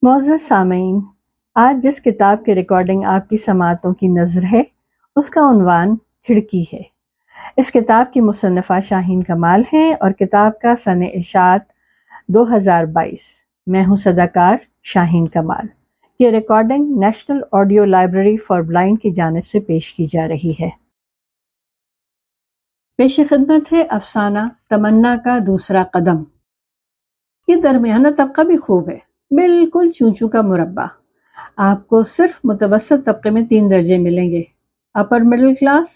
معزز سامعین، آج جس کتاب کی ریکارڈنگ آپ کی سماعتوں کی نظر ہے اس کا عنوان کھڑکی ہے۔ اس کتاب کی مصنفہ شاہین کمال ہیں اور کتاب کا سنِ اشاعت 2022۔ میں ہوں صداکار شاہین کمال۔ یہ recording national audio library for blind کی جانب سے پیش کی جا رہی ہے۔ پیش خدمت ہے افسانہ تمنا کا دوسرا قدم۔ یہ درمیانہ طبقہ بھی خوب ہے، بالکل چونچو کا مربع۔ آپ کو صرف متوسط طبقے میں 3 درجے ملیں گے: upper middle class,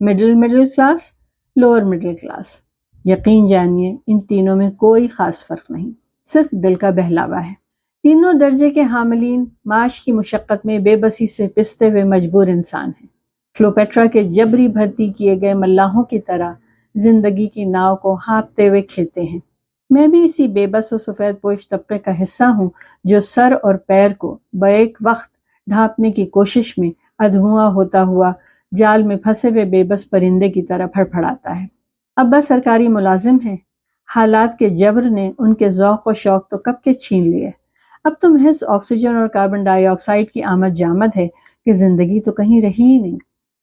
middle class, lower middle class. یقین جانیے ان تینوں میں کوئی خاص فرق نہیں، صرف دل کا بہلاوا ہے۔ تینوں درجے کے حاملین معاش کی مشقت میں بے بسی سے پستے ہوئے مجبور انسان ہیں۔ کلوپیٹرا کے جبری بھرتی کیے گئے ملاحوں کی طرح زندگی کی ناؤ کو ہانپتے ہوئے کھیلتے ہیں۔ میں بھی اسی بے بس و سفید پوش طبقے کا حصہ ہوں جو سر اور پیر کو بیک وقت ڈھانپنے کی کوشش میں ادھواں ہوتا ہوا جال میں پھنسے ہوئے بے بس پرندے کی طرح پھڑپھڑاتا ہے۔ ابا سرکاری ملازم ہیں، حالات کے جبر نے ان کے ذوق و شوق تو کب کے چھین لیے۔ اب تو محض آکسیجن اور کاربن ڈائی آکسائیڈ کی آمد جامد ہے کہ زندگی تو کہیں رہی ہی نہیں۔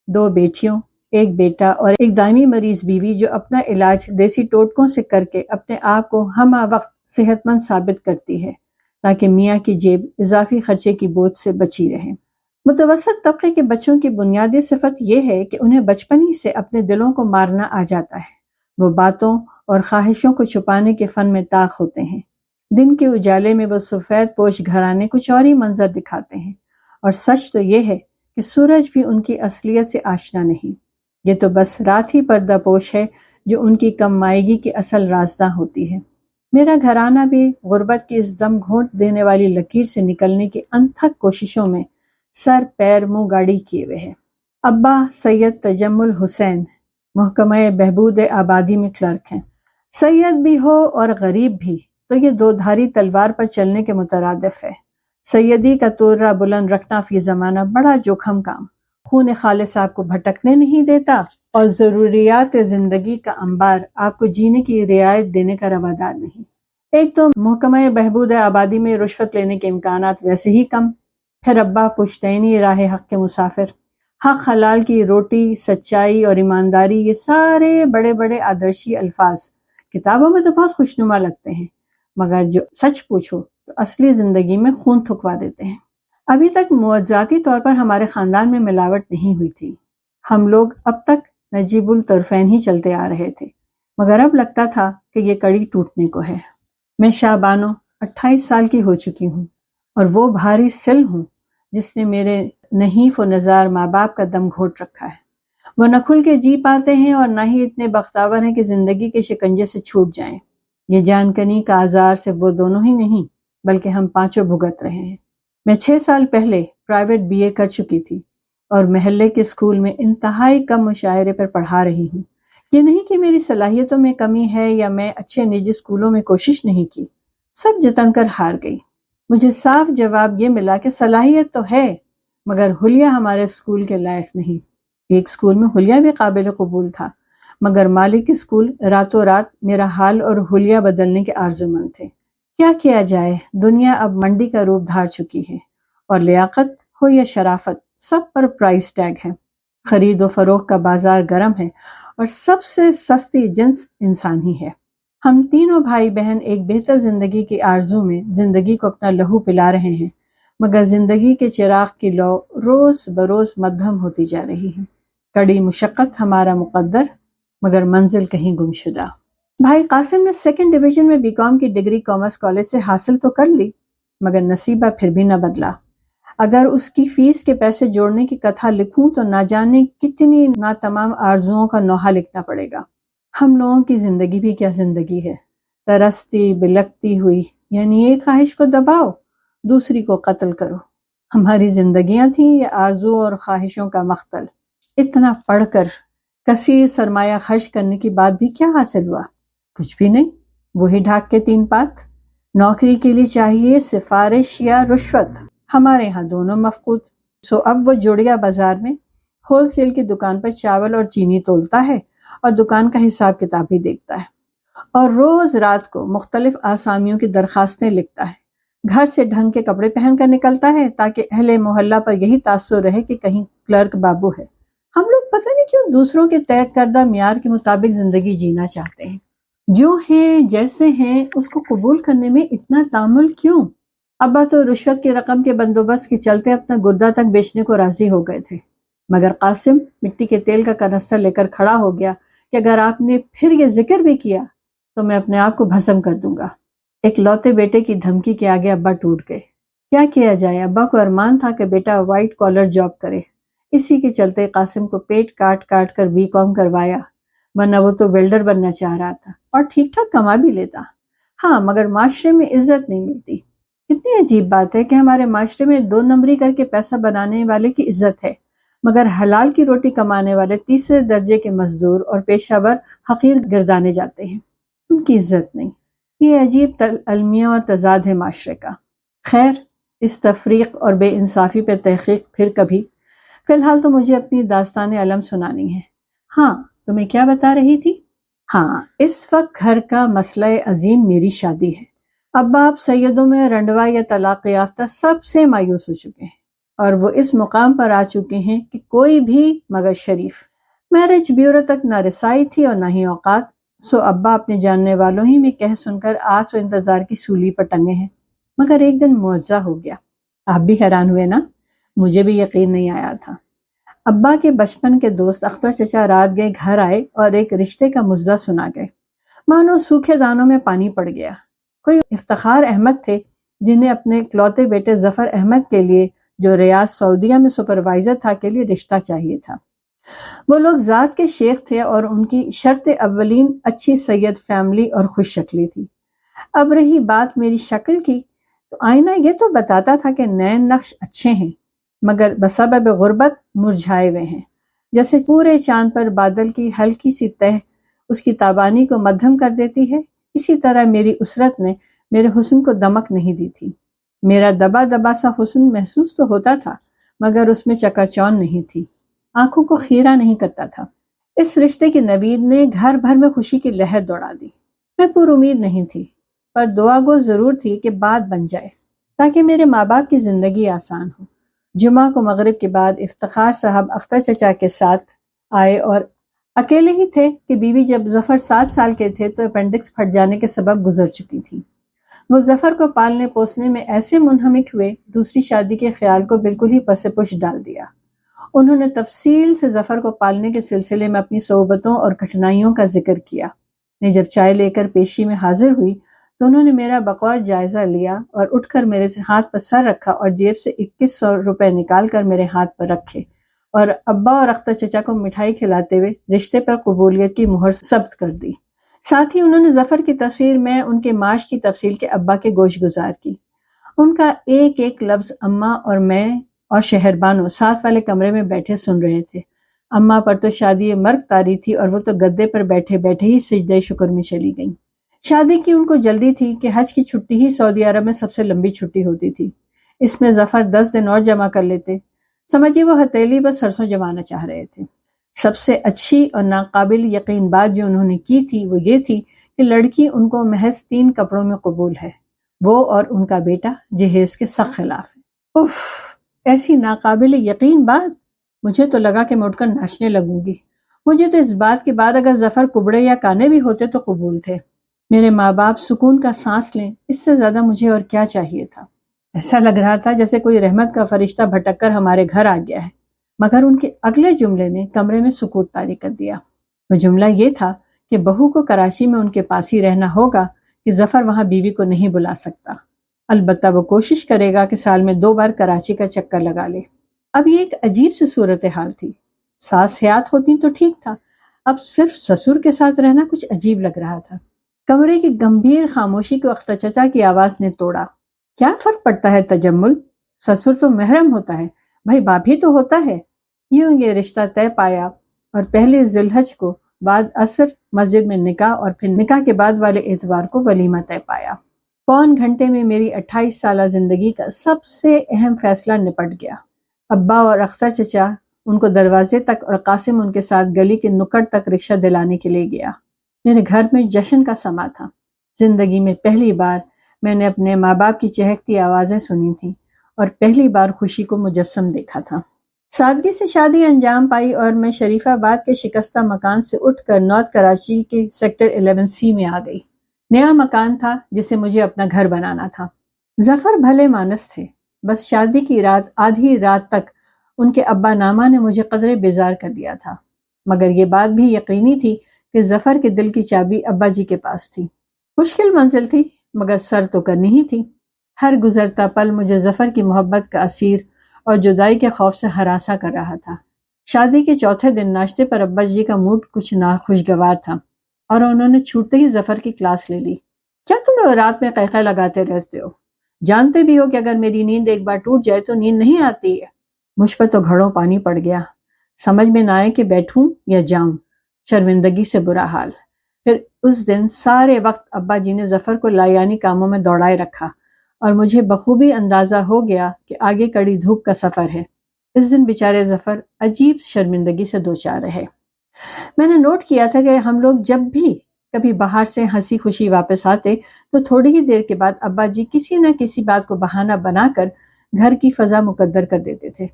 2 بیٹیوں، 1 بیٹا اور ایک دائمی مریض بیوی جو اپنا علاج دیسی ٹوٹکوں سے کر کے اپنے آپ کو ہمہ وقت صحت مند ثابت کرتی ہے تاکہ میاں کی جیب اضافی خرچے کی بوجھ سے بچی رہے۔ متوسط طبقے کے بچوں کی بنیادی صفت یہ ہے کہ انہیں بچپن ہی سے اپنے دلوں کو مارنا آ جاتا ہے۔ وہ باتوں اور خواہشوں کو چھپانے کے فن میں طاق ہوتے ہیں۔ دن کے اجالے میں وہ سفید پوش گھرانے کچھ اور ہی منظر دکھاتے ہیں، اور سچ تو یہ ہے کہ سورج بھی ان کی اصلیت سے آشنا نہیں۔ یہ تو بس رات ہی پردہ پوش ہے جو ان کی کم مائیگی کی اصل رازداں ہوتی ہے۔ میرا گھرانہ بھی غربت کی اس دم گھونٹ دینے والی لکیر سے نکلنے کی انتھک کوششوں میں سر پیر منہ گاڑی کیے ہوئے ہے۔ ابا سید تجمل حسین محکمہ بہبود آبادی میں کلرک ہیں۔ سید بھی ہو اور غریب بھی تو یہ 2 دھاری تلوار پر چلنے کے مترادف ہے۔ سیدی کا تورا بلند رکھنا فی زمانہ بڑا جوخم کام، خون خالص آپ کو بھٹکنے نہیں دیتا اور ضروریات زندگی کا انبار آپ کو جینے کی رعایت دینے کا روادار نہیں۔ ایک تو محکمہ بہبود آبادی میں رشوت لینے کے امکانات ویسے ہی کم، پھر ابا پشتینی راہ حق کے مسافر، حق حلال کی روٹی، سچائی اور ایمانداری، یہ سارے بڑے بڑے آدرشی الفاظ کتابوں میں تو بہت خوشنما لگتے ہیں، مگر جو سچ پوچھو تو اصلی زندگی میں خون تھکوا دیتے ہیں۔ ابھی تک معجزاتی طور پر ہمارے خاندان میں ملاوٹ نہیں ہوئی تھی۔ ہم لوگ اب تک نجیب الطرفین ہی چلتے آ رہے تھے، مگر اب لگتا تھا کہ یہ کڑی ٹوٹنے کو ہے۔ میں شابانو 28 سال کی ہو چکی ہوں اور وہ بھاری سل ہوں جس نے میرے نحیف و نزار ماں باپ کا دم گھوٹ رکھا ہے۔ وہ نہ کھل کے جی پاتے ہیں اور نہ ہی اتنے بختور ہیں کہ زندگی کے شکنجے سے چھوٹ جائیں۔ یہ جان کنی کا آزار سے وہ دونوں ہی نہیں بلکہ ہم 5 بھگت رہے ہیں۔ میں 6 سال پہلے پرائیویٹ BA کر چکی تھی اور محلے کے اسکول میں انتہائی کم مشاہرے پر پڑھا رہی ہوں۔ یہ نہیں کہ میری صلاحیتوں میں کمی ہے یا میں اچھے نجی اسکولوں میں کوشش نہیں کی، سب جتن کر ہار گئی۔ مجھے صاف جواب یہ ملا کہ صلاحیت تو ہے مگر حلیہ ہمارے اسکول کے لائق نہیں۔ ایک اسکول میں حلیہ بھی قابل قبول تھا مگر مالک اسکول راتوں رات میرا حال اور حلیہ بدلنے کے آرزومند تھے۔ کیا کیا جائے، دنیا اب منڈی کا روپ دھار چکی ہے اور لیاقت ہو یا شرافت سب پر پرائس ٹیگ ہے۔ خرید و فروخت کا بازار گرم ہے اور سب سے سستی جنس انسان ہی ہے۔ ہم تینوں بھائی بہن ایک بہتر زندگی کی آرزو میں زندگی کو اپنا لہو پلا رہے ہیں، مگر زندگی کے چراغ کی لو روز بروز مدھم ہوتی جا رہی ہے۔ کڑی مشقت ہمارا مقدر مگر منزل کہیں گمشدہ۔ بھائی قاسم نے 2nd ڈویژن میں BCom کی ڈگری کامرس کالج سے حاصل تو کر لی مگر نصیبہ پھر بھی نہ بدلا۔ اگر اس کی فیس کے پیسے جوڑنے کی کتھا لکھوں تو نہ جانے کتنی ناتمام آرزوؤں کا نوحہ لکھنا پڑے گا۔ ہم لوگوں کی زندگی بھی کیا زندگی ہے، ترستی بلکتی ہوئی، یعنی ایک خواہش کو دباؤ دوسری کو قتل کرو۔ ہماری زندگیاں تھیں یا آرزو اور خواہشوں کا مختل؟ اتنا پڑھ کر کثیر سرمایہ خرچ کرنے کی بات بھی کیا حاصل ہوا؟ کچھ بھی نہیں، وہی ڈھاک کے 3 پات۔ نوکری کے لیے چاہیے سفارش یا رشوت، ہمارے ہاں دونوں مفقود۔ سو اب وہ جوڑیا بازار میں ہول سیل کی دکان پر چاول اور چینی تولتا ہے اور دکان کا حساب کتاب بھی دیکھتا ہے، اور روز رات کو مختلف آسامیوں کی درخواستیں لکھتا ہے گھر سے ڈھنگ کے کپڑے پہن کر نکلتا ہے تاکہ اہل محلہ پر یہی تاثر رہے کہ کہیں کلرک بابو ہے۔ ہم لوگ پتہ نہیں کیوں دوسروں کے طے کردہ معیار کے مطابق زندگی جینا چاہتے ہیں۔ جو ہیں جیسے ہیں اس کو قبول کرنے میں اتنا تامل کیوں؟ ابا تو رشوت کی رقم کے بندوبست کے چلتے اپنا گردہ تک بیچنے کو راضی ہو گئے تھے، مگر قاسم مٹی کے تیل کا کنستر لے کر کھڑا ہو گیا کہ اگر آپ نے پھر یہ ذکر بھی کیا تو میں اپنے آپ کو بھسم کر دوں گا۔ ایک لوتے بیٹے کی دھمکی کے آگے ابا ٹوٹ گئے۔ کیا کیا جائے، ابا کو ارمان تھا کہ بیٹا وائٹ کالر جاب کرے، اسی کے چلتے قاسم کو پیٹ کاٹ کاٹ کر BCom کروایا، ورنہ وہ تو ویلڈر بننا چاہ رہا تھا اور ٹھیک ٹھاک کما بھی لیتا۔ ہاں، مگر معاشرے میں عزت نہیں ملتی۔ کتنی عجیب بات ہے کہ ہمارے معاشرے میں 2 نمبری کر کے پیسہ بنانے والے کی عزت ہے، مگر حلال کی روٹی کمانے والے تیسرے درجے کے مزدور اور پیشہ ور حقیر گردانے جاتے ہیں، ان کی عزت نہیں۔ یہ عجیب المیہ اور تضاد ہے معاشرے کا۔ خیر، اس تفریق اور بے انصافی پر تحقیق پھر کبھی۔ فی الحال تو مجھے اپنی داستان علم سنانی ہے۔ ہاں، تمہیں کیا بتا رہی تھی؟ ہاں، اس وقت گھر کا مسئلہ عظیم میری شادی ہے۔ ابا آپ سیدوں میں رنڈوا یا طلاق یافتہ سب سے مایوس ہو چکے ہیں اور وہ اس مقام پر آ چکے ہیں کہ کوئی بھی مگر شریف میرج بیورو تک نہ رسائی تھی اور نہ ہی اوقات، سو ابا اپنے جاننے والوں ہی میں کہہ سن کر آس و انتظار کی سولی پر ٹنگے ہیں۔ مگر ایک دن معجزہ ہو گیا۔ آپ بھی حیران ہوئے نا؟ مجھے بھی یقین نہیں آیا تھا۔ ابا کے بچپن کے دوست اختر چچا رات گئے گھر آئے اور ایک رشتے کا مزدہ سنا گئے، مانو سوکھے دانوں میں پانی پڑ گیا۔ کوئی افتخار احمد تھے جنہیں اپنے اکلوتے بیٹے ظفر احمد کے لیے، جو ریاض سعودیہ میں سپروائزر تھا، کے لیے رشتہ چاہیے تھا۔ وہ لوگ ذات کے شیخ تھے اور ان کی شرط اولین اچھی سید فیملی اور خوش شکلی تھی۔ اب رہی بات میری شکل کی، تو آئینہ یہ تو بتاتا تھا کہ نئے نقش اچھے ہیں، مگر بسبب غربت مرجھائے ہوئے ہیں، جیسے پورے چاند پر بادل کی ہلکی سی تہ اس کی تابانی کو مدھم کر دیتی ہے، اسی طرح میری اسرت نے میرے حسن کو دمک نہیں دی تھی۔ میرا دبا دبا سا حسن محسوس تو ہوتا تھا، مگر اس میں چکا چون نہیں تھی، آنکھوں کو خیرہ نہیں کرتا تھا۔ اس رشتے کی نوید نے گھر بھر میں خوشی کی لہر دوڑا دی۔ میں پر امید نہیں تھی، پر دعا گو ضرور تھی کہ بات بن جائے تاکہ میرے ماں باپ کی زندگی آسان ہو۔ جمعہ کو مغرب کے بعد افتخار صاحب اختر چچا کے ساتھ آئے اور اکیلے ہی تھے کہ بیوی جب ظفر 7 سال کے تھے تو اپینڈکس پھٹ جانے کے سبب گزر چکی تھی۔ وہ ظفر کو پالنے پوسنے میں ایسے منہمک ہوئے، دوسری شادی کے خیال کو بالکل ہی پس پش ڈال دیا۔ انہوں نے تفصیل سے ظفر کو پالنے کے سلسلے میں اپنی صعوبتوں اور کٹھنائیوں کا ذکر کیا۔ میں جب چائے لے کر پیشی میں حاضر ہوئی تو انہوں نے میرا بقور جائزہ لیا اور اٹھ کر میرے ہاتھ پر سر رکھا اور جیب سے 2100 روپے نکال کر میرے ہاتھ پر رکھے اور ابا اور اختر چچا کو مٹھائی کھلاتے ہوئے رشتے پر قبولیت کی مہر ثبت کر دی۔ ساتھ ہی انہوں نے ظفر کی تصویر میں ان کے معاش کی تفصیل کے ابا کے گوش گزار کی۔ ان کا ایک ایک لفظ اماں اور میں اور شہر بانو ساتھ والے کمرے میں بیٹھے سن رہے تھے۔ اماں پر تو شادی مرگ طاری تھی اور وہ تو گدے پر بیٹھے بیٹھے ہی سجدہ شکر میں چلی گئیں۔ شادی کی ان کو جلدی تھی کہ حج کی چھٹی ہی سعودی عرب میں سب سے لمبی چھٹی ہوتی تھی، اس میں ظفر 10 دن اور جمع کر لیتے۔ سمجھیے وہ ہتھیلی بس سرسوں جمانا چاہ رہے تھے۔ سب سے اچھی اور ناقابل یقین بات جو انہوں نے کی تھی وہ یہ تھی کہ لڑکی ان کو محض 3 کپڑوں میں قبول ہے، وہ اور ان کا بیٹا جہیز کے سخت خلاف ہے۔ اف، ایسی ناقابل یقین بات! مجھے تو لگا کہ میں اٹھ کر ناچنے لگوں گی۔ مجھے تو اس بات کے بعد اگر ظفر کبڑے یا کانے بھی ہوتے تو قبول تھے۔ میرے ماں باپ سکون کا سانس لیں، اس سے زیادہ مجھے اور کیا چاہیے تھا۔ ایسا لگ رہا تھا جیسے کوئی رحمت کا فرشتہ بھٹک کر ہمارے گھر آ گیا ہے، مگر ان کے اگلے جملے نے کمرے میں سکوت طاری کر دیا۔ وہ جملہ یہ تھا کہ بہو کو کراچی میں ان کے پاس ہی رہنا ہوگا کہ ظفر وہاں بیوی کو نہیں بلا سکتا، البتہ وہ کوشش کرے گا کہ سال میں 2 بار کراچی کا چکر لگا لے۔ اب یہ ایک عجیب سی صورتحال تھی۔ ساس حیات ہوتی تو ٹھیک تھا، اب صرف سسر کے ساتھ رہنا کچھ عجیب لگ رہا تھا۔ کمرے کی گمبھیر خاموشی کو اختر چچا کی آواز نے توڑا۔ کیا فرق پڑتا ہے تجمل؟ سسر تو محرم ہوتا ہے، بھائی باپ ہی تو ہوتا ہے۔ یوں یہ رشتہ طے پایا اور پہلے ذی الحج کو بعد عصر مسجد میں نکاح اور پھر نکاح کے بعد والے اتوار کو ولیمہ طے پایا۔ پون گھنٹے میں میری 28 سالہ زندگی کا سب سے اہم فیصلہ نپٹ گیا۔ ابا اور اختر چچا ان کو دروازے تک اور قاسم ان کے ساتھ گلی کے نکڑ تک رکشہ دلانے کے لیے گیا۔ میرے گھر میں جشن کا سما تھا۔ زندگی میں پہلی بار میں نے اپنے ماں باپ کی چہکتی آوازیں سنی تھیں اور پہلی بار خوشی کو مجسم دیکھا تھا۔ سادگی سے شادی انجام پائی اور میں شریف آباد کے شکستہ مکان سے اٹھ کر نارتھ کراچی کے سیکٹر 11C میں آ گئی۔ نیا مکان تھا جسے مجھے اپنا گھر بنانا تھا۔ ظفر بھلے مانس تھے، بس شادی کی رات آدھی رات تک ان کے ابا نامہ نے مجھے قدرے بیزار کر دیا تھا، مگر یہ بات بھی یقینی تھی کہ ظفر کے دل کی چابی ابا جی کے پاس تھی۔ مشکل منزل تھی مگر سر تو کرنی ہی تھی۔ ہر گزرتا پل مجھے ظفر کی محبت کا اسیر اور جدائی کے خوف سے ہراساں کر رہا تھا۔ شادی کے چوتھے دن ناشتے پر ابا جی کا موڈ کچھ ناخوشگوار تھا اور انہوں نے چھوٹتے ہی ظفر کی کلاس لے لی۔ کیا تم رات میں قہقہ لگاتے رہتے ہو؟ جانتے بھی ہو کہ اگر میری نیند ایک بار ٹوٹ جائے تو نیند نہیں آتی ہے۔ مجھ پر تو گھڑوں پانی پڑ گیا، سمجھ میں نہ آئے کہ بیٹھوں یا جاؤں، شرمندگی سے برا حال۔ پھر اس دن سارے وقت ابا جی نے ظفر کو لایانی کاموں میں دوڑائے رکھا اور مجھے بخوبی اندازہ ہو گیا کہ آگے کڑی دھوپ کا سفر ہے۔ اس دن بیچارے ظفر عجیب شرمندگی سے دوچار رہے۔ میں نے نوٹ کیا تھا کہ ہم لوگ جب بھی کبھی باہر سے ہنسی خوشی واپس آتے تو تھوڑی ہی دیر کے بعد ابا جی کسی نہ کسی بات کو بہانہ بنا کر گھر کی فضا مقدر کر دیتے تھے۔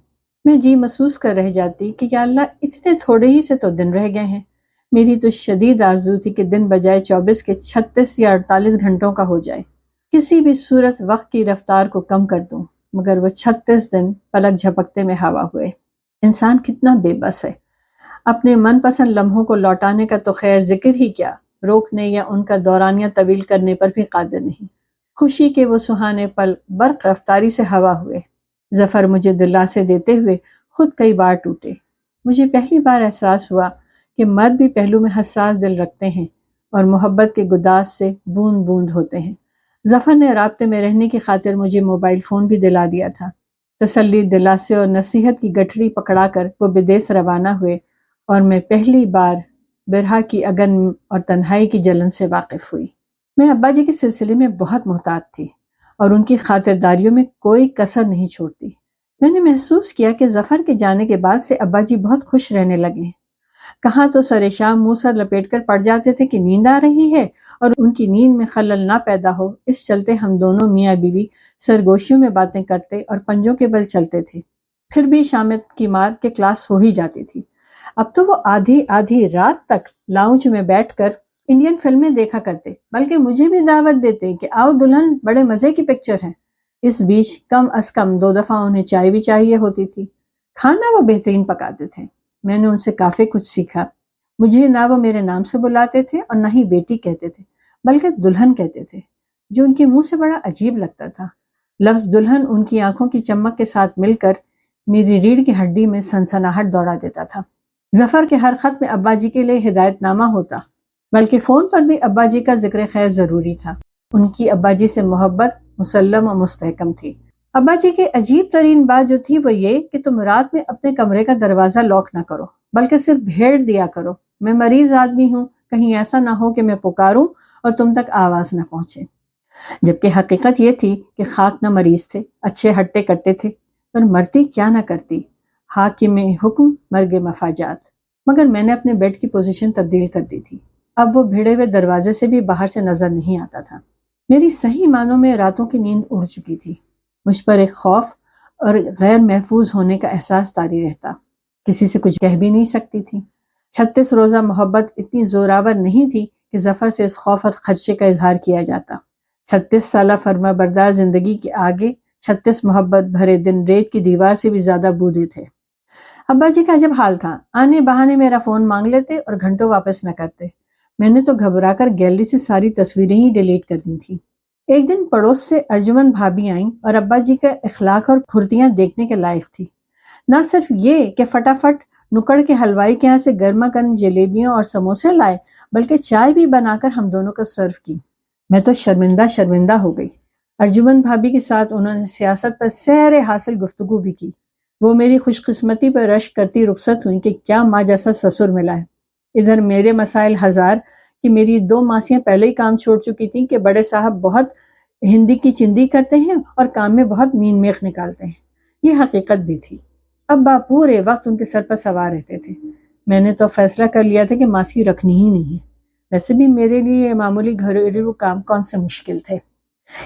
میں جی محسوس کر رہ جاتی کہ یا اللہ اتنے تھوڑے ہی سے تو دن رہ گئے ہیں۔ میری تو شدید آرزو تھی کہ دن بجائے 24 کے 36 یا 48 گھنٹوں کا ہو جائے، کسی بھی صورت وقت کی رفتار کو کم کر دوں، مگر وہ 36 دن پلک جھپکتے میں ہوا ہوئے۔ انسان کتنا بے بس ہے، اپنے من پسند لمحوں کو لوٹانے کا تو خیر ذکر ہی کیا، روکنے یا ان کا دورانیہ طویل کرنے پر بھی قادر نہیں۔ خوشی کے وہ سہانے پل برق رفتاری سے ہوا ہوئے۔ ظفر مجھے دلاسے دیتے ہوئے خود کئی بار ٹوٹے۔ مجھے پہلی بار احساس ہوا کہ مرد بھی پہلو میں حساس دل رکھتے ہیں اور محبت کے گداز سے بوند بوند ہوتے ہیں۔ ظفر نے رابطے میں رہنے کی خاطر مجھے موبائل فون بھی دلا دیا تھا۔ تسلی، دلاسے اور نصیحت کی گٹھڑی پکڑا کر وہ بدیس روانہ ہوئے اور میں پہلی بار برہا کی اگن اور تنہائی کی جلن سے واقف ہوئی۔ میں ابا جی کے سلسلے میں بہت محتاط تھی اور ان کی خاطرداریوں میں کوئی کسر نہیں چھوڑتی۔ میں نے محسوس کیا کہ ظفر کے جانے کے بعد سے ابا جی بہت خوش رہنے لگے ہیں۔ کہاں تو سر شام منہ سر لپیٹ کر پڑ جاتے تھے کہ نیند آ رہی ہے اور ان کی نیند میں خلل نہ پیدا ہو، اس چلتے ہم دونوں میاں بیوی سرگوشیوں میں باتیں کرتے اور پنجوں کے بل چلتے تھے۔ پھر بھی شامت کی مار کے کلاس ہو ہی جاتی تھی۔ اب تو وہ آدھی رات تک لاؤنج میں بیٹھ کر انڈین فلمیں دیکھا کرتے، بلکہ مجھے بھی دعوت دیتے کہ آؤ دلہن بڑے مزے کی پکچر ہے۔ اس بیچ کم از کم 2 دفعہ انہیں چائے بھی چاہیے ہوتی تھی۔ کھانا وہ بہترین پکاتے تھے، میں نے ان سے کافی کچھ سیکھا۔ مجھے نہ وہ میرے نام سے بلاتے تھے اور نہ ہی بیٹی کہتے تھے، بلکہ دلہن کہتے تھے، جو ان کے منہ سے بڑا عجیب لگتا تھا۔ لفظ دلہن ان کی آنکھوں کی چمک کے ساتھ مل کر میری ریڑھ کی ہڈی میں سنسناہٹ دوڑا دیتا تھا۔ ظفر کے ہر خط میں ابا جی کے لیے ہدایت نامہ ہوتا، بلکہ فون پر بھی ابا جی کا ذکر خیر ضروری تھا۔ ان کی ابا جی سے محبت مسلم و مستحکم تھی۔ ابا جی کی عجیب ترین بات جو تھی وہ یہ کہ تم رات میں اپنے کمرے کا دروازہ لاک نہ کرو، بلکہ صرف بھیڑ دیا کرو۔ میں مریض آدمی ہوں، کہیں ایسا نہ ہو کہ میں پکاروں اور تم تک آواز نہ پہنچے۔ جبکہ حقیقت یہ تھی کہ خاک نہ مریض تھے، اچھے ہٹے کٹے تھے، پر مرتی کیا نہ کرتی، حاکم حکم مرگ مفاجات۔ مگر میں نے اپنے بیڈ کی پوزیشن تبدیل کر دی تھی۔ اب وہ بھیڑے ہوئے دروازے سے بھی باہر سے نظر نہیں آتا تھا۔ میری صحیح معنوں میں راتوں کی نیند اڑ چکی تھی۔ مجھ پر ایک خوف اور غیر محفوظ ہونے کا احساس طاری رہتا۔ کسی سے کچھ کہہ بھی نہیں سکتی تھی۔ 36 روزہ محبت اتنی زوراور نہیں تھی کہ ظفر سے اس خوف اور خدشے کا اظہار کیا جاتا۔ 36 سالہ فرما بردار زندگی کے آگے 36 محبت بھرے دن ریت کی دیوار سے بھی زیادہ بودے تھے۔ ابا جی کا عجب حال تھا، آنے بہانے میرا فون مانگ لیتے اور گھنٹوں واپس نہ کرتے۔ میں نے تو گھبرا کر گیلری سے ساری تصویریں ہی ڈیلیٹ کر دی تھی۔ ایک دن پڑوس سے ارجمن بھابی آئیں اور ابا جی کا اخلاق اور پھرتیاں دیکھنے کے لائق تھی۔ نہ صرف یہ کہ فٹافٹ نکڑ کے حلوائی کے ہاں سے گرما گرم جلیبیاں اور سموسے لائے، بلکہ چائے بھی بنا کر ہم دونوں کو سرو کی۔ میں تو شرمندہ ہو گئی۔ ارجمن بھابی کے ساتھ انہوں نے سیاست پر سیر حاصل گفتگو بھی کی۔ وہ میری خوش قسمتی پر رشک کرتی رخصت ہوئی کہ کیا ماں جیسا سسر ملا ہے۔ ادھر میرے مسائل ہزار کہ میری 2 ماسیاں پہلے ہی کام چھوڑ چکی تھیں کہ بڑے صاحب بہت ہندی کی چندی کرتے ہیں اور کام میں بہت مین میخ نکالتے ہیں۔ یہ حقیقت بھی تھی۔ ابا پورے وقت ان کے سر پر سوار رہتے تھے۔ میں نے تو فیصلہ کر لیا تھا کہ ماسی رکھنی ہی نہیں ہے۔ ویسے بھی میرے لیے یہ معمولی گھریلو کام کون سے مشکل تھے۔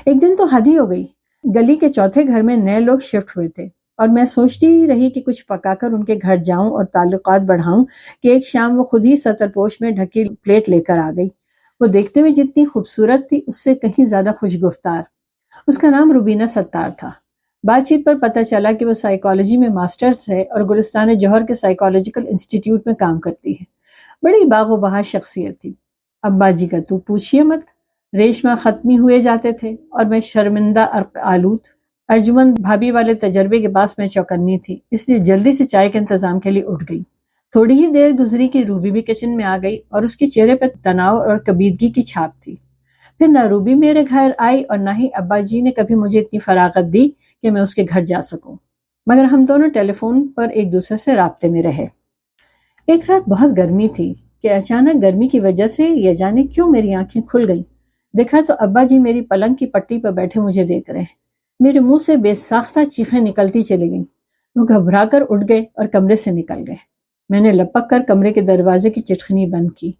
ایک دن تو حد ہی ہو گئی، گلی کے چوتھے گھر میں نئے لوگ شفٹ ہوئے تھے اور میں سوچتی ہی رہی کہ کچھ پکا کر ان کے گھر جاؤں اور تعلقات بڑھاؤں کہ ایک شام وہ خود ہی ستر پوش میں ڈھکی پلیٹ لے کر آ گئی۔ وہ دیکھتے ہوئے جتنی خوبصورت تھی اس سے کہیں زیادہ خوش گفتار۔ اس کا نام روبینہ ستار تھا۔ بات چیت پر پتہ چلا کہ وہ سائیکالوجی میں ماسٹرز ہے اور گلستان جوہر کے سائیکالوجیکل انسٹیٹیوٹ میں کام کرتی ہے۔ بڑی باغ و بہار شخصیت تھی۔ ابا جی کا تو پوچھئے مت، ریشمہ ختمی ہوئے جاتے تھے اور میں شرمندہ آلود۔ ارجمن بھابھی والے تجربے کے پاس میں چوکنی تھی، اس لیے جلدی سے چائے کے انتظام کے لیے اٹھ گئی۔ تھوڑی ہی دیر گزری کہ روبی بھی کچن میں آ گئی اور اس کے چہرے پر تناؤ اور کبیدگی کی چھاپ تھی۔ پھر نہ روبی میرے گھر آئی اور نہ ہی ابا جی نے کبھی مجھے اتنی فراغت دی کہ میں اس کے گھر جا سکوں، مگر ہم دونوں ٹیلی فون پر ایک دوسرے سے رابطے میں رہے۔ ایک رات بہت گرمی تھی کہ اچانک گرمی کی وجہ سے یہ جانے کیوں میری آنکھیں کھل گئیں۔ دیکھا تو ابا جی میری پلنگ کی پٹی پر بیٹھے مجھے دیکھ رہے۔ میرے منہ سے بے ساختہ چیخیں نکلتی چلی گئیں۔ وہ گھبرا کر اٹھ گئے اور کمرے سے نکل گئے۔ میں نے لپک کر کمرے کے دروازے کی چٹخنی بند کی۔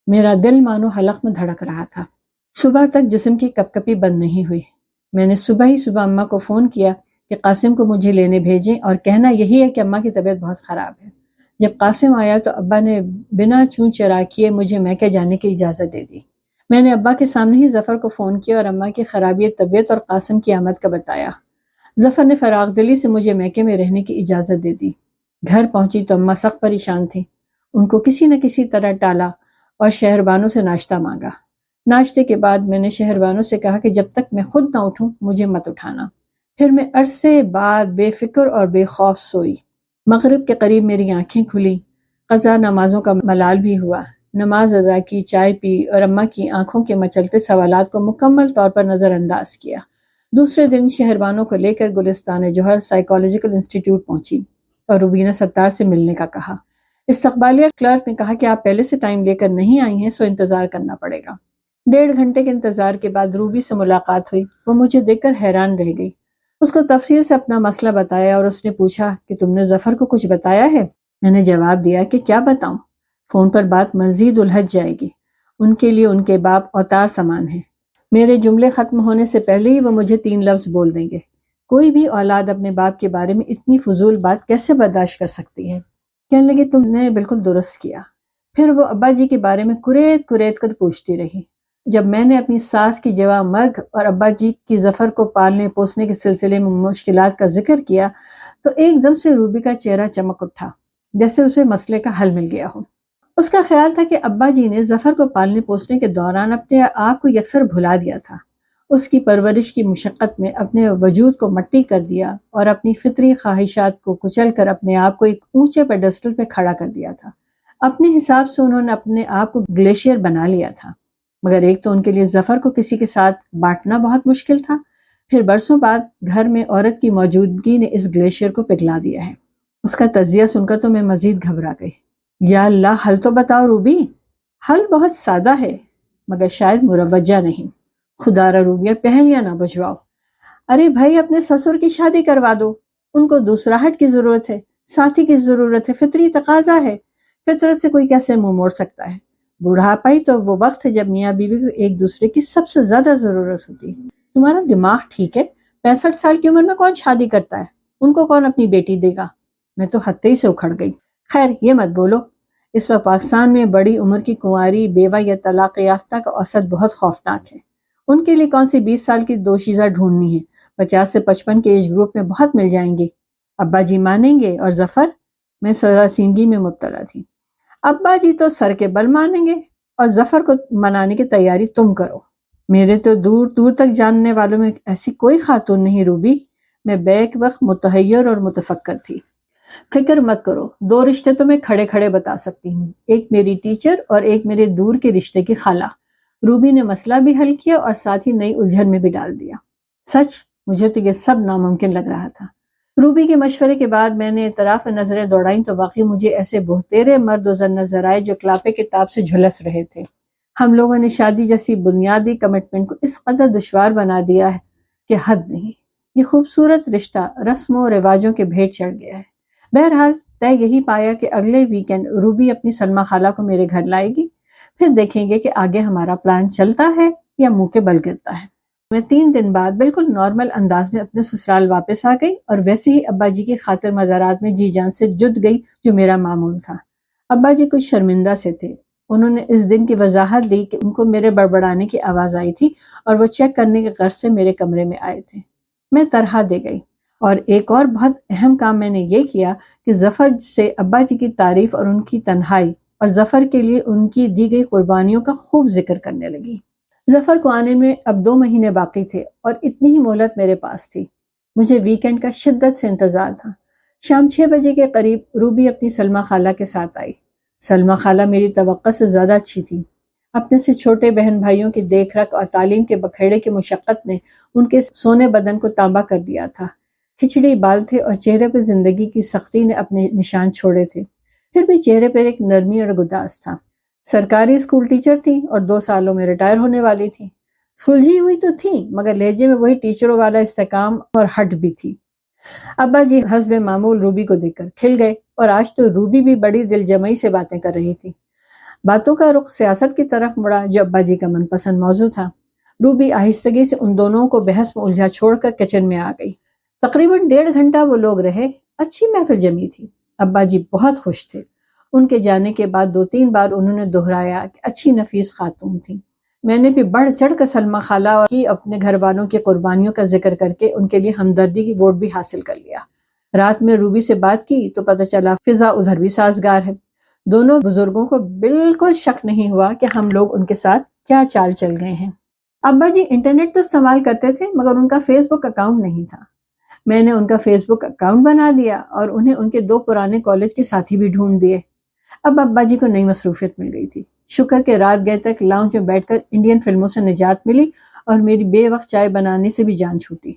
میرا دل مانو حلق میں دھڑک رہا تھا۔ صبح تک جسم کی کپ کپی بند نہیں ہوئی۔ میں نے صبح ہی اماں کو فون کیا کہ قاسم کو مجھے لینے بھیجیں اور کہنا یہی ہے کہ اماں کی طبیعت بہت خراب ہے۔ جب قاسم آیا تو ابا نے بنا چوں چرا کیے مجھے میکے جانے کی اجازت دے دی۔ میں نے ابا کے سامنے ہی ظفر کو فون کیا اور اماں کی خرابی طبیعت اور قاسم کی آمد کا بتایا۔ ظفر نے فراغ دلی سے مجھے میکے میں رہنے کی اجازت دے دی۔ گھر پہنچی تو اماں سخت پریشان تھی۔ ان کو کسی نہ کسی طرح ٹالا اور شہربانوں سے ناشتہ مانگا۔ ناشتے کے بعد میں نے شہربانوں سے کہا کہ جب تک میں خود نہ اٹھوں مجھے مت اٹھانا۔ پھر میں عرصے بعد بے فکر اور بے خوف سوئی۔ مغرب کے قریب میری آنکھیں کھلی۔ قضا نمازوں کا ملال بھی ہوا۔ نماز ادا کی، چائے پی اور اماں کی آنکھوں کے مچلتے سوالات کو مکمل طور پر نظر انداز کیا۔ دوسرے دن شہربانوں کو لے کر گلستان جوہر سائیکالوجیکل انسٹیٹیوٹ پہنچی اور روبینہ ستار سے ملنے کا کہا۔ استقبالیہ کلرک نے کہا کہ آپ پہلے سے ٹائم لے کر نہیں آئی ہیں، سو انتظار کرنا پڑے گا۔ 1.5 گھنٹے کے انتظار کے بعد روبی سے ملاقات ہوئی۔ وہ مجھے دیکھ کر حیران رہ گئی۔ اس کو تفصیل سے اپنا مسئلہ بتایا اور اس نے پوچھا کہ تم نے ظفر کو کچھ بتایا ہے؟ میں نے جواب دیا کہ کیا بتاؤں، فون پر بات مزید الجھ جائے گی۔ ان کے لیے ان کے باپ اوتار سامان ہیں۔ میرے جملے ختم ہونے سے پہلے ہی وہ مجھے 3 لفظ بول دیں گے۔ کوئی بھی اولاد اپنے باپ کے بارے میں اتنی فضول بات کیسے برداشت کر سکتی ہے؟ کہنے لگے تم نے بالکل درست کیا۔ پھر وہ ابا جی کے بارے میں کریت کریت کر پوچھتی رہی۔ جب میں نے اپنی ساس کی جواں مرگ اور ابا جی کی ظفر کو پالنے پوسنے کے سلسلے میں مشکلات کا ذکر کیا تو ایک دم سے روبی کا چہرہ چمک اٹھا، جیسے اسے مسئلے کا حل مل گیا ہو۔ اس کا خیال تھا کہ ابا جی نے ظفر کو پالنے پوسنے کے دوران اپنے آپ کو یکسر بھلا دیا تھا۔ اس کی پرورش کی مشقت میں اپنے وجود کو مٹی کر دیا اور اپنی فطری خواہشات کو کچل کر اپنے آپ کو ایک اونچے پیڈسٹل پہ کھڑا کر دیا تھا۔ اپنے حساب سے انہوں نے اپنے آپ کو گلیشیئر بنا لیا تھا، مگر ایک تو ان کے لیے ظفر کو کسی کے ساتھ بانٹنا بہت مشکل تھا، پھر برسوں بعد گھر میں عورت کی موجودگی نے اس گلیشیئر کو پگھلا دیا ہے۔ اس کا تجزیہ سن کر تو میں مزید گھبرا گئی۔ یا اللہ، حل تو بتاؤ روبی۔ حل بہت سادہ ہے مگر شاید مروجہ نہیں۔ خدا را روبیہ پہلیاں نہ بجھواؤ۔ ارے بھائی، اپنے سسر کی شادی کروا دو۔ ان کو دوسرا ہٹ کی ضرورت ہے، ساتھی کی ضرورت ہے، فطری تقاضا ہے۔ فطرت سے کوئی کیسے منہ موڑ سکتا ہے؟ بوڑھاپا ہی تو وہ وقت ہے جب میاں بیوی کو ایک دوسرے کی سب سے زیادہ ضرورت ہوتی ہے۔ تمہارا دماغ ٹھیک ہے؟ 65 سال کی عمر میں کون شادی کرتا ہے؟ ان کو کون اپنی بیٹی دے گا؟ میں تو ہتے ہی سے اکھڑ گئی۔ خیر، یہ مت بولو۔ اس وقت پاکستان میں بڑی عمر کی کنواری، بیوہ یا طلاق یافتہ کا اوسط بہت خوفناک ہے۔ ان کے لیے کون سی 20 سال کی دوشیزہ ڈھونڈنی ہے؟ 50 سے 55 کے ایج گروپ میں بہت مل جائیں گے۔ ابا جی مانیں گے اور ظفر؟ میں سراسیمگی میں مبتلا تھی۔ ابا جی تو سر کے بل مانیں گے اور ظفر کو منانے کی تیاری تم کرو۔ میرے تو دور دور تک جاننے والوں میں ایسی کوئی خاتون نہیں روبی۔ میں بیک وقت متحیر اور متفکر تھی۔ فکر مت کرو، 2 رشتے تو میں کھڑے کھڑے بتا سکتی ہوں، ایک میری ٹیچر اور ایک میرے دور کے رشتے کی خالہ۔ روبی نے مسئلہ بھی حل کیا اور ساتھ ہی نئی الجھن میں بھی ڈال دیا۔ سچ، مجھے تو یہ سب ناممکن لگ رہا تھا۔ روبی کے مشورے کے بعد میں نے اطراف میں نظریں دوڑائیں تو واقعی مجھے ایسے بہتیرے مرد و زن نظر آئے جو کلاپے کتاب سے جھلس رہے تھے۔ ہم لوگوں نے شادی جیسی بنیادی کمٹمنٹ کو اس قدر دشوار بنا دیا ہے کہ حد نہیں۔ یہ خوبصورت رشتہ رسم و رواجوں کے بھیٹ چڑھ گیا ہے۔ بہرحال طے یہی پایا کہ اگلے ویکینڈ روبی اپنی سلمہ خالہ کو میرے گھر لائے گی، پھر دیکھیں گے کہ آگے ہمارا پلان چلتا ہے یا منہ کے بل گرتا ہے۔ میں 3 دن بعد بالکل نارمل انداز میں اپنے سسرال واپس آ گئی اور ویسے ہی ابا جی کی خاطر مزارات میں جی جان سے جد گئی جو میرا معمول تھا۔ ابا جی کچھ شرمندہ سے تھے۔ انہوں نے اس دن کی وضاحت دی کہ ان کو میرے بڑبڑانے کی آواز آئی تھی اور وہ چیک کرنے کے غرض سے میرے کمرے میں آئے تھے۔ میں طرح دے گئی اور ایک اور بہت اہم کام میں نے یہ کیا کہ ظفر سے ابا جی کی تعریف اور ان کی تنہائی اور ظفر کے لیے ان کی دی گئی قربانیوں کا خوب ذکر کرنے لگی۔ ظفر کو آنے میں اب 2 مہینے باقی تھے اور اتنی ہی مہلت میرے پاس تھی۔ مجھے ویکینڈ کا شدت سے انتظار تھا۔ شام 6 بجے کے قریب روبی اپنی سلمیٰ خالہ کے ساتھ آئی۔ سلمیٰ خالہ میری توقع سے زیادہ اچھی تھی۔ اپنے سے چھوٹے بہن بھائیوں کی دیکھ رکھ اور تعلیم کے بکھیڑے کی مشقت نے ان کے سونے بدن کو تانبا کر دیا تھا۔ کھچڑی بال تھے اور چہرے پہ زندگی کی سختی نے اپنے نشان چھوڑے تھے، پھر بھی چہرے پر ایک نرمی اور گداز تھا۔ سرکاری اسکول ٹیچر تھی اور 2 سالوں میں ریٹائر ہونے والی تھی۔ سلجھی ہوئی تو تھی مگر لہجے میں وہی ٹیچروں والا استحکام اور ہٹ بھی تھی۔ ابا جی حسب معمول روبی کو دیکھ کر کھل گئے اور آج تو روبی بھی بڑی دل جمعی سے باتیں کر رہی تھی۔ باتوں کا رخ سیاست کی طرف مڑا جو ابا جی کا من پسند موضوع تھا۔ روبی آہستگی سے ان دونوں کو بحث میں الجھا چھوڑ کر کچن میں آ گئی۔ تقریباً 1.5 گھنٹہ وہ لوگ رہے۔ اچھی محفل جمی تھی۔ ابا جی بہت خوش تھے۔ ان کے جانے کے بعد 2-3 بار انہوں نے دہرایا کہ اچھی نفیس خاتون تھی۔ میں نے بھی بڑھ چڑھ کر سلمیٰ خالہ کی اپنے گھر والوں کی قربانیوں کا ذکر کر کے ان کے لیے ہمدردی کی ووٹ بھی حاصل کر لیا۔ رات میں روبی سے بات کی تو پتہ چلا فضا ادھر بھی سازگار ہے۔ دونوں بزرگوں کو بالکل شک نہیں ہوا کہ ہم لوگ ان کے ساتھ کیا چال چل گئے ہیں۔ ابا جی انٹرنیٹ تو استعمال کرتے تھے مگر ان کا فیس بک اکاؤنٹ نہیں تھا۔ میں نے ان کا فیس بک اکاؤنٹ بنا دیا اور انہیں ان کے 2 پرانے کالج کے ساتھی بھی ڈھونڈ دیے۔ اب ابا جی کو نئی مصروفیت مل گئی تھی۔ شکر کے رات گئے تک لاؤنج میں بیٹھ کر انڈین فلموں سے نجات ملی اور میری بے وقت چائے بنانے سے بھی جان چھوٹی۔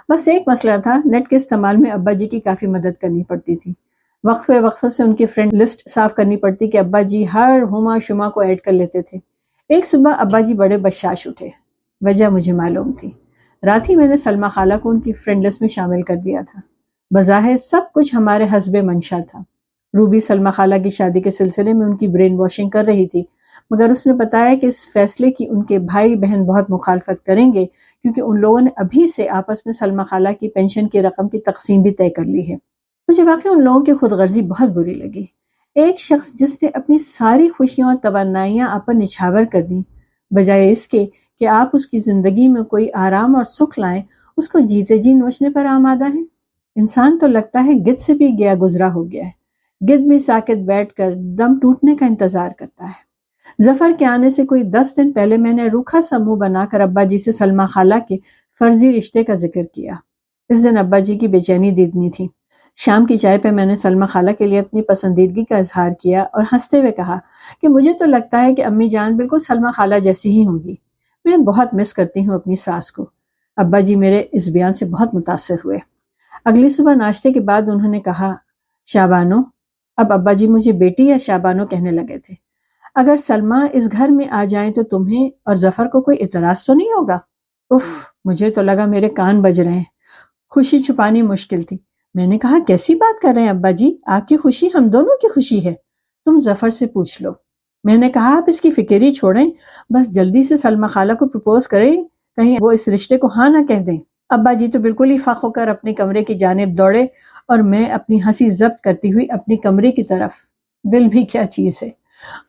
بس ایک مسئلہ تھا، نیٹ کے استعمال میں ابا جی کی کافی مدد کرنی پڑتی تھی۔ وقفے وقفے سے ان کی فرینڈ لسٹ صاف کرنی پڑتی کہ ابا جی ہر ہما شما کو ایڈ کر لیتے تھے۔ ایک صبح ابا جی بڑے بشاش اٹھے۔ وجہ مجھے معلوم تھی۔ رات ہی میں نے سلمیٰ خالہ کو ان کی فرینڈ لسٹ میں شامل کر دیا تھا۔ بظاہر سب کچھ ہمارے حسب منشا تھا۔ روبی سلمیٰ خالہ کی شادی کے سلسلے میں ان کی برین واشنگ کر رہی تھی مگر اس نے بتایا کہ اس فیصلے کی ان کے بھائی بہن بہت مخالفت کریں گے کیونکہ ان لوگوں نے ابھی سے آپس میں سلمیٰ خالہ کی پینشن کی رقم کی تقسیم بھی طے کر لی ہے۔ مجھے واقعی ان لوگوں کی خود غرضی بہت بری لگی۔ ایک شخص جس نے اپنی ساری خوشیاں اور توانائیاں آپ پر نچھاور کر دیں، بجائے اس کے کہ آپ اس کی زندگی میں کوئی آرام اور سکھ لائیں، اس کو جیتے جی نوچنے پر آمادہ ہیں۔ انسان تو لگتا ہے گدھ سے بھی گیا گزرا ہو گیا ہے۔ گدھ بھی ساکت بیٹھ کر دم ٹوٹنے کا انتظار کرتا ہے۔ ظفر کے آنے سے کوئی 10 دن پہلے میں نے روکھا سا منہ بنا کر ابا جی سے سلمیٰ خالہ کے فرضی رشتے کا ذکر کیا۔ اس دن ابا جی کی بے چینی دیدنی تھی۔ شام کی چائے پہ میں نے سلمیٰ خالہ کے لیے اپنی پسندیدگی کا اظہار کیا اور ہنستے ہوئے کہا کہ مجھے تو لگتا ہے کہ امی جان بالکل سلمیٰ خالہ جیسی ہی ہوں گی۔ میں بہت مس کرتی ہوں اپنی ساس کو۔ ابا جی میرے اس بیان سے بہت متاثر ہوئے۔ اگلی صبح ناشتے کے بعد انہوں نے کہا، شابانو، اب ابا جی مجھے بیٹی یا شابانو کہنے لگے تھے، اگر سلمیٰ اس گھر میں آ جائیں تو تمہیں اور ظفر کو کوئی اعتراض تو نہیں ہوگا؟ اف، مجھے تو لگا میرے کان بج رہے ہیں۔ خوشی چھپانی مشکل تھی۔ میں نے کہا، کیسی بات کر رہے ہیں ابا جی، آپ کی خوشی ہم دونوں کی خوشی ہے، تم ظفر سے پوچھ لو۔ میں نے کہا، آپ اس کی فکر ہی چھوڑیں، بس جلدی سے سلمیٰ خالہ کو پرپوز کریں، کہیں وہ اس رشتے کو ہاں نہ کہہ دیں۔ ابا جی تو بالکل ہی فخ ہو کر اپنے کمرے کی جانب دوڑے اور میں اپنی ہنسی ضبط کرتی ہوئی اپنی کمرے کی طرف۔ دل بھی کیا چیز ہے،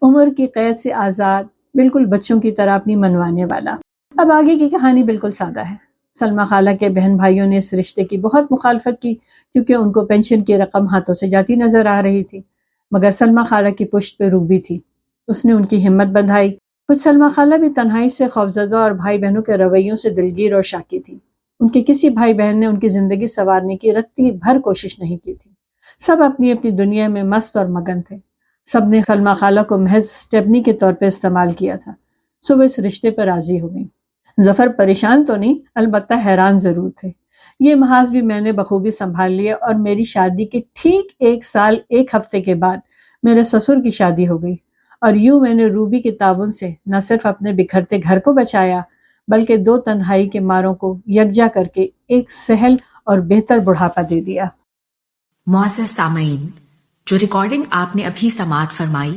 عمر کی قید سے آزاد، بالکل بچوں کی طرح اپنی منوانے والا۔ اب آگے کی کہانی بالکل سادہ ہے۔ سلمیٰ خالہ کے بہن بھائیوں نے اس رشتے کی بہت مخالفت کی کیونکہ ان کو پینشن کی رقم ہاتھوں سے جاتی نظر آ رہی تھی، مگر سلمیٰ خالہ کی پشت پہ روبی تھی، اس نے ان کی ہمت بندھائی۔ کچھ سلمیٰ خالہ بھی تنہائی سے خوفزدہ اور بھائی بہنوں کے رویوں سے دلگیر اور شاکی تھی۔ ان کے کسی بھائی بہن نے ان کی زندگی سنوارنے کی رتی بھر کوشش نہیں کی تھی۔ سب اپنی اپنی دنیا میں مست اور مگن تھے۔ سب نے سلمیٰ خالہ کو محض اسٹیپنی کے طور پہ استعمال کیا تھا۔ صبح اس رشتے پر راضی ہو گئی۔ ظفر پریشان تو نہیں، البتہ حیران ضرور تھے۔ یہ محاذ بھی میں نے بخوبی سنبھال لیا اور میری شادی کے ٹھیک 1 سال 1 ہفتے کے بعد میرے سسر کی شادی ہو گئی، اور یوں میں نے روبی کے تعاون سے نہ صرف اپنے بکھرتے گھر کو بچایا بلکہ 2 تنہائی کے ماروں کو یکجا کر کے ایک سہل اور بہتر بڑھاپا دے دیا۔ معزز سامعین، جو ریکارڈنگ آپ نے ابھی سماعت فرمائی،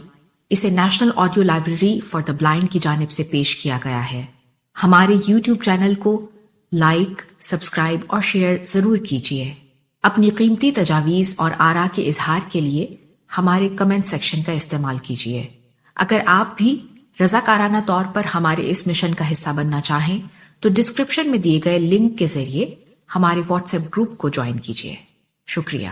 اسے national audio library for the blind کی جانب سے پیش کیا گیا ہے۔ ہمارے یوٹیوب چینل کو لائک، سبسکرائب اور شیئر ضرور کیجیے۔ اپنی قیمتی تجاویز اور آراء کے اظہار کے لیے ہمارے کمنٹ سیکشن کا استعمال کیجیے۔ اگر آپ بھی رضاکارانہ طور پر ہمارے اس مشن کا حصہ بننا چاہیں تو ڈسکرپشن میں دیے گئے لنک کے ذریعے ہمارے واٹس ایپ گروپ کو جوائن کیجیے۔ شکریہ۔